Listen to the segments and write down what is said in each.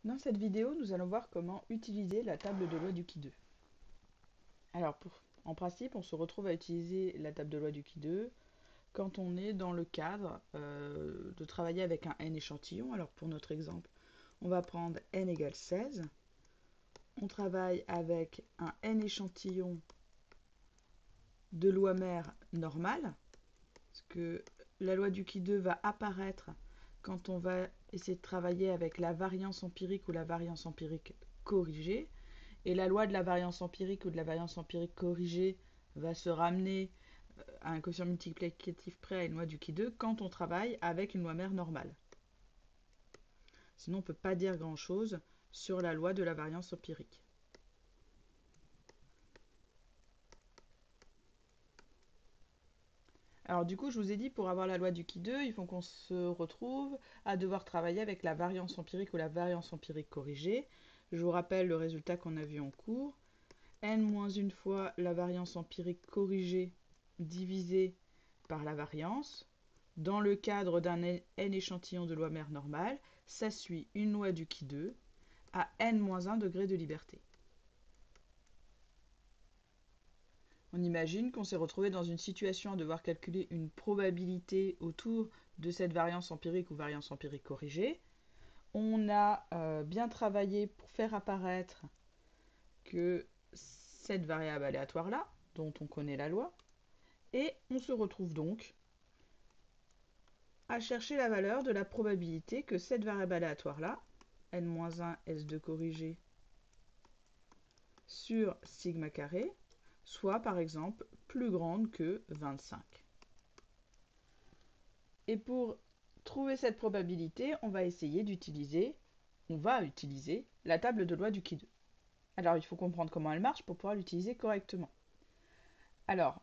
Dans cette vidéo, nous allons voir comment utiliser la table de loi d'Uki2. Alors, en principe, on se retrouve à utiliser la table de loi d'Uki2 quand on est dans le cadre de travailler avec un n échantillon. Alors, pour notre exemple, on va prendre n égale 16. On travaille avec un n échantillon de loi mère normale, parce que la loi d'Uki2 va apparaître quand on va essayer de travailler avec la variance empirique ou la variance empirique corrigée. Et la loi de la variance empirique ou de la variance empirique corrigée va se ramener à un quotient multiplicatif près à une loi d'Uki2 quand on travaille avec une loi mère normale. Sinon, on ne peut pas dire grand-chose sur la loi de la variance empirique. Alors du coup, je vous ai dit, pour avoir la loi d'Uki2, il faut qu'on se retrouve à devoir travailler avec la variance empirique ou la variance empirique corrigée. Je vous rappelle le résultat qu'on a vu en cours. N-1 fois la variance empirique corrigée divisée par la variance. Dans le cadre d'un n échantillon de loi mère normale, ça suit une loi d'Uki2 à n-1 degré de liberté. On imagine qu'on s'est retrouvé dans une situation à devoir calculer une probabilité autour de cette variance empirique ou variance empirique corrigée. On a bien travaillé pour faire apparaître que cette variable aléatoire-là, dont on connaît la loi, et on se retrouve donc à chercher la valeur de la probabilité que cette variable aléatoire-là, n-1 S2 corrigé sur sigma carré, soit par exemple plus grande que 25. Et pour trouver cette probabilité, on va utiliser la table de loi d'Uki2. Alors il faut comprendre comment elle marche pour pouvoir l'utiliser correctement. Alors,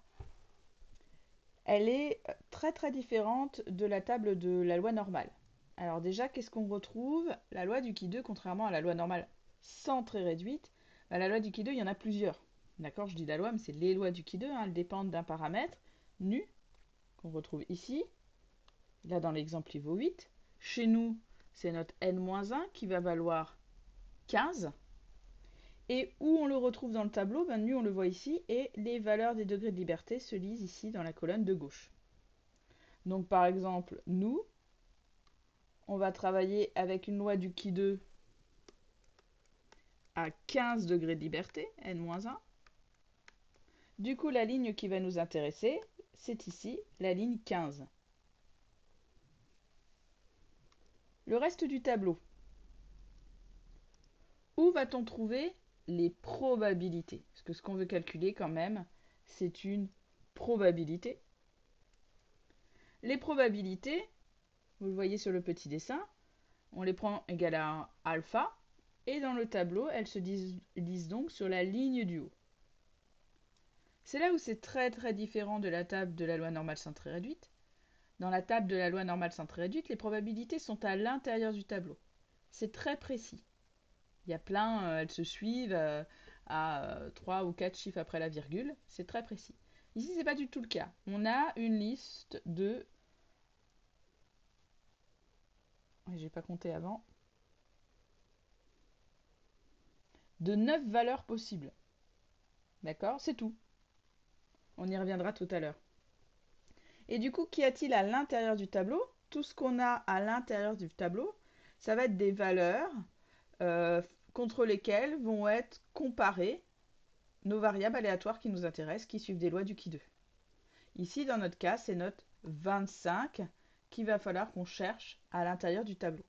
elle est très très différente de la table de la loi normale. Alors déjà, qu'est-ce qu'on retrouve? La loi d'Uki2, contrairement à la loi normale sans très réduite, la loi d'Uki2, il y en a plusieurs. D'accord, je dis la loi, mais c'est les lois d'Uki2, elles dépendent d'un paramètre, nu, qu'on retrouve ici. Là, dans l'exemple, il vaut 8. Chez nous, c'est notre n-1 qui va valoir 15. Et où on le retrouve dans le tableau, nu, on le voit ici, et les valeurs des degrés de liberté se lisent ici dans la colonne de gauche. Donc par exemple, nous, on va travailler avec une loi d'Uki2 à 15 degrés de liberté, n-1. Du coup, la ligne qui va nous intéresser, c'est ici, la ligne 15. Le reste du tableau. Où va-t-on trouver les probabilités? Parce que ce qu'on veut calculer quand même, c'est une probabilité. Les probabilités, vous le voyez sur le petit dessin, on les prend égales à alpha, et dans le tableau, elles se lisent donc sur la ligne du haut. C'est là où c'est très très différent de la table de la loi normale simple très réduite. Dans la table de la loi normale simple très réduite, les probabilités sont à l'intérieur du tableau. C'est très précis. Il y a plein, elles se suivent à 3 ou 4 chiffres après la virgule. C'est très précis. Ici, ce n'est pas du tout le cas. On a une liste j'ai pas compté avant, de 9 valeurs possibles. D'accord? C'est tout. On y reviendra tout à l'heure. Et du coup, qu'y a-t-il à l'intérieur du tableau? Tout ce qu'on a à l'intérieur du tableau, ça va être des valeurs euh, contre lesquelles vont être comparées nos variables aléatoires qui nous intéressent, qui suivent des lois d'Uki2. Ici, dans notre cas, c'est notre 25 qu'il va falloir qu'on cherche à l'intérieur du tableau.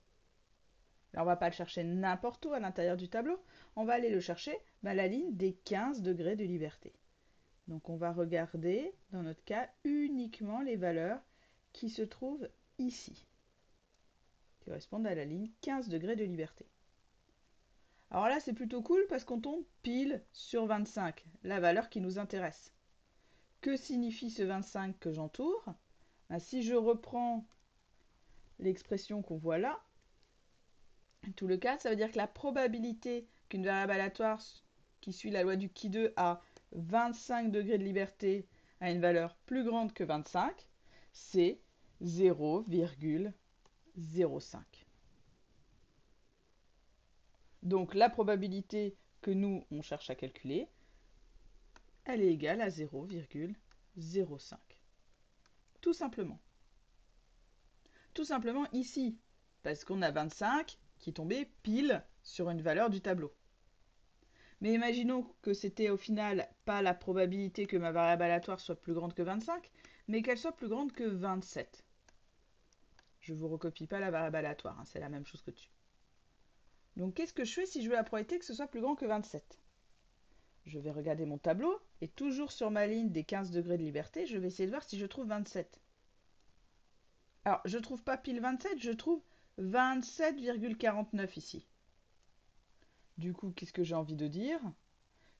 Alors, on ne va pas le chercher n'importe où à l'intérieur du tableau, on va aller le chercher à la ligne des 15 degrés de liberté. Donc, on va regarder, dans notre cas, uniquement les valeurs qui se trouvent ici, qui correspondent à la ligne 15 degrés de liberté. Alors là, c'est plutôt cool parce qu'on tombe pile sur 25, la valeur qui nous intéresse. Que signifie ce 25 que j'entoure? Si je reprends l'expression qu'on voit là, tout le cas, ça veut dire que la probabilité qu'une variable aléatoire qui suit la loi du Ki2 a 25 degrés de liberté à une valeur plus grande que 25, c'est 0,05. Donc la probabilité que nous, on cherche à calculer, elle est égale à 0,05. Tout simplement. Tout simplement ici, parce qu'on a 25 qui est tombé pile sur une valeur du tableau. Mais imaginons que c'était au final pas la probabilité que ma variable aléatoire soit plus grande que 25, mais qu'elle soit plus grande que 27. Je ne vous recopie pas la variable aléatoire, hein, c'est la même chose que dessus. Donc qu'est-ce que je fais si je veux la probabilité que ce soit plus grand que 27? Je vais regarder mon tableau, et toujours sur ma ligne des 15 degrés de liberté, je vais essayer de voir si je trouve 27. Alors, je ne trouve pas pile 27, je trouve 27,49 ici. Du coup, qu'est-ce que j'ai envie de dire?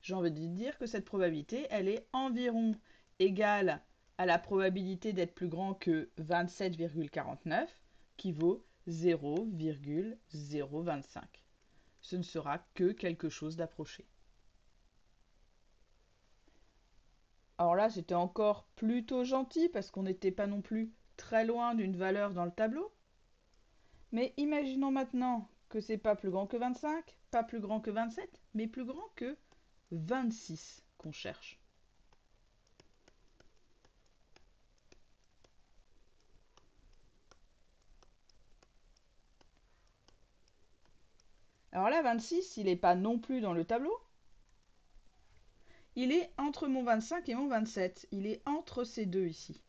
J'ai envie de dire que cette probabilité, elle est environ égale à la probabilité d'être plus grand que 27,49, qui vaut 0,025. Ce ne sera que quelque chose d'approché. Alors là, c'était encore plutôt gentil parce qu'on n'était pas non plus très loin d'une valeur dans le tableau. Mais imaginons maintenant que c'est pas plus grand que 25, pas plus grand que 27, mais plus grand que 26 qu'on cherche. Alors là, 26, il n'est pas non plus dans le tableau. Il est entre mon 25 et mon 27. Il est entre ces deux ici.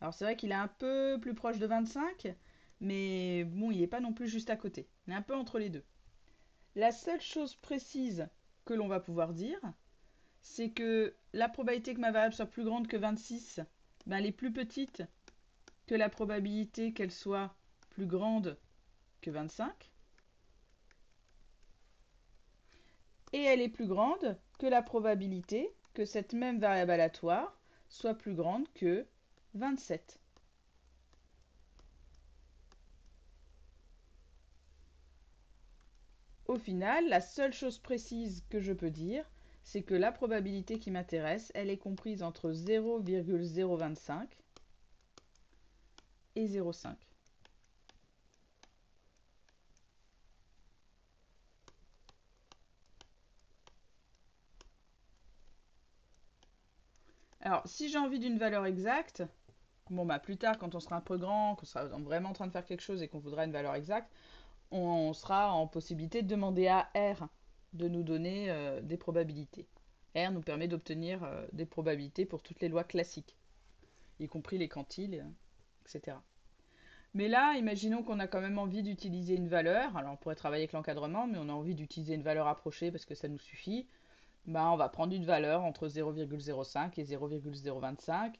Alors c'est vrai qu'il est un peu plus proche de 25, mais bon, il n'est pas non plus juste à côté. Il est un peu entre les deux. La seule chose précise que l'on va pouvoir dire, c'est que la probabilité que ma variable soit plus grande que 26, ben, elle est plus petite que la probabilité qu'elle soit plus grande que 25. Et elle est plus grande que la probabilité que cette même variable aléatoire soit plus grande que 27. Au final, la seule chose précise que je peux dire, c'est que la probabilité qui m'intéresse, elle est comprise entre 0,025 et 0,5. Alors, si j'ai envie d'une valeur exacte, bon bah plus tard quand on sera un peu grand, qu'on sera vraiment en train de faire quelque chose et qu'on voudra une valeur exacte, on sera en possibilité de demander à R de nous donner des probabilités. R nous permet d'obtenir des probabilités pour toutes les lois classiques, y compris les quantiles, etc. Mais là, imaginons qu'on a quand même envie d'utiliser une valeur. Alors on pourrait travailler avec l'encadrement, mais on a envie d'utiliser une valeur approchée parce que ça nous suffit. Ben, on va prendre une valeur entre 0,05 et 0,025.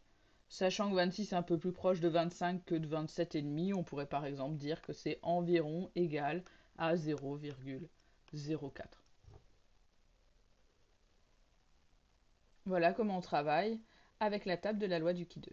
Sachant que 26 est un peu plus proche de 25 que de 27,5, on pourrait par exemple dire que c'est environ égal à 0,04. Voilà comment on travaille avec la table de la loi du Qui 2.